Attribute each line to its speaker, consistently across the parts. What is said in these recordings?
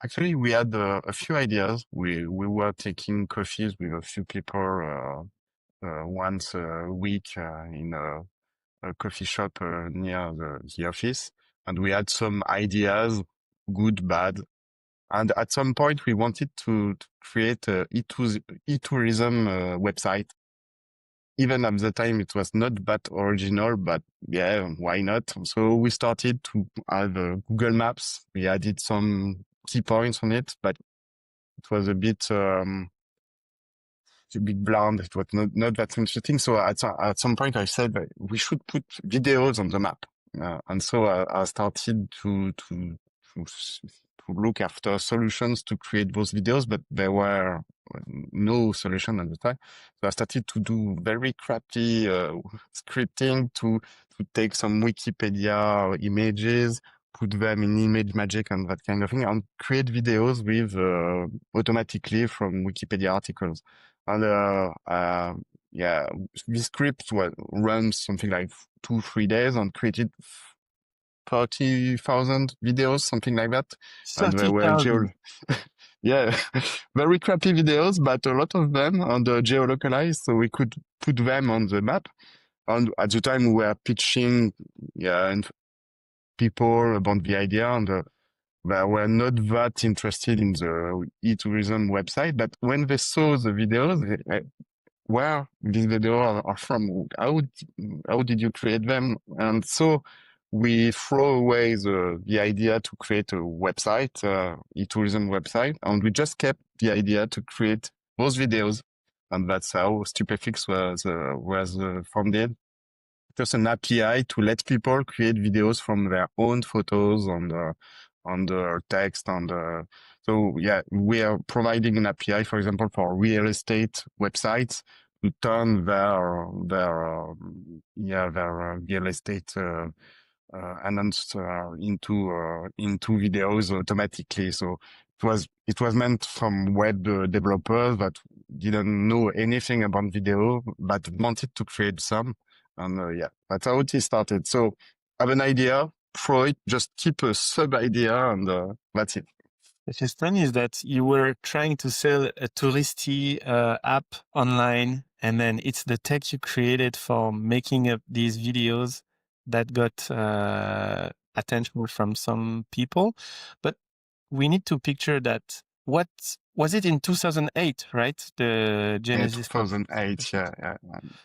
Speaker 1: Actually, we had a few ideas. We were taking coffees with a few people once a week in a coffee shop near the office, and we had some ideas, good, bad. And at some point, we wanted to create a e-tourism website. Even at the time, it was not that original, but yeah, why not? So we started to have Google Maps. We added some key points on it, but it was a bit bland. It was not that interesting. So at some point, I said that we should put videos on the map. And so I started to look after solutions to create those videos, but there were no solution at the time. So I started to do very crappy scripting to take some Wikipedia images, put them in Image Magic and that kind of thing, and create videos with automatically from Wikipedia articles. And yeah, this script runs something like 2-3 days and created 30,000 videos, something like that. And they were
Speaker 2: 30,000.
Speaker 1: yeah, very crappy videos, but a lot of them and geolocalized, so we could put them on the map. And at the time, we were pitching, yeah, and people about the idea, and they were not that interested in the e-tourism website. But when they saw the videos, where these videos are from, how did you create them? And so we throw away the idea to create a website, e-tourism website, and we just kept the idea to create those videos. And that's how Stupeflix was founded. Just an API to let people create videos from their own photos on the text so yeah, we are providing an API, for example, for real estate websites to turn their real estate announced into videos automatically. So it was meant from web developers that didn't know anything about video but wanted to create some. And yeah, that's how it started. So have an idea, throw it, just keep a sub idea, and that's it.
Speaker 2: What is funny is that you were trying to sell a touristy app online, and then it's the tech you created for making up these videos that got attention from some people. But we need to picture that. What was it in 2008, right? The
Speaker 1: Yeah,
Speaker 2: Genesis.
Speaker 1: 2008, yeah.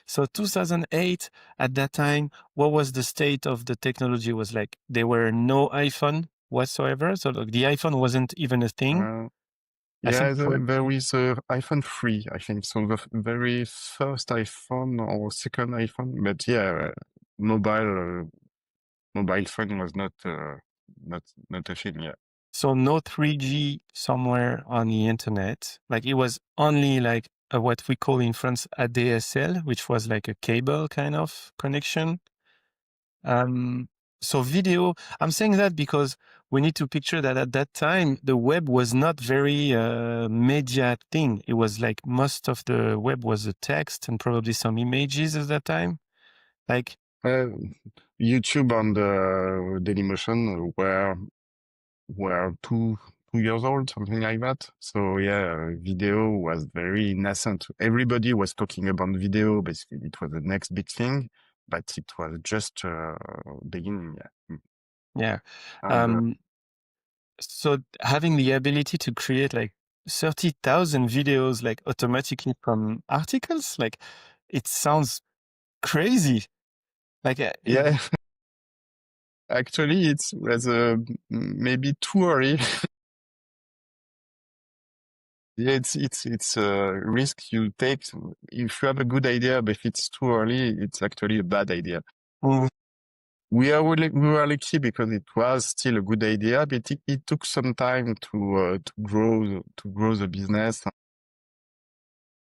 Speaker 2: So 2008, at that time, what was the state of the technology? Was like there were no iPhone whatsoever. So like, the iPhone wasn't even a thing.
Speaker 1: Uh,
Speaker 2: I think
Speaker 1: yeah, there is iPhone 3, I think. So the very first iPhone or second iPhone, but yeah, mobile phone was not a thing yet.
Speaker 2: so. No 3G somewhere on the internet. Like it was only like what we call in France a DSL, which was like a cable kind of connection. So video, I'm saying that because we need to picture that at that time, the web was not very media thing. It was like most of the web was a text and probably some images at that time. Like
Speaker 1: YouTube and Dailymotion were 2 years old, something like that. So yeah, video was very nascent. Everybody was talking about video. Basically, it was the next big thing, but it was just beginning. Yeah.
Speaker 2: yeah.
Speaker 1: And
Speaker 2: So having the ability to create like 30,000 videos like automatically from articles, like it sounds crazy. Like
Speaker 1: yeah, actually, it was maybe too early. Yeah, it's a risk you take. If you have a good idea, but if it's too early, it's actually a bad idea.
Speaker 2: mm,
Speaker 1: We were lucky because it was still a good idea, but it took some time to grow the business.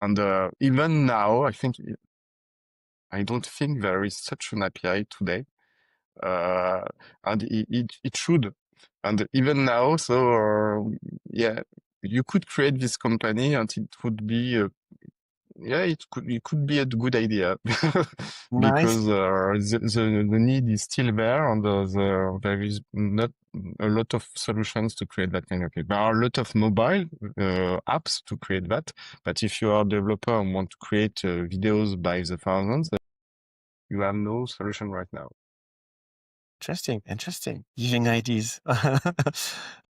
Speaker 1: And even now, I don't think there is such an API today, and it should. And even now, so yeah, you could create this company, and it would be Yeah, it could be a good idea
Speaker 2: Nice.
Speaker 1: because the need is still there, and there is not a lot of solutions to create that kind of thing. There are a lot of mobile apps to create that, but if you are a developer and want to create videos by the thousands, you have no solution right now.
Speaker 2: Interesting. Giving ideas.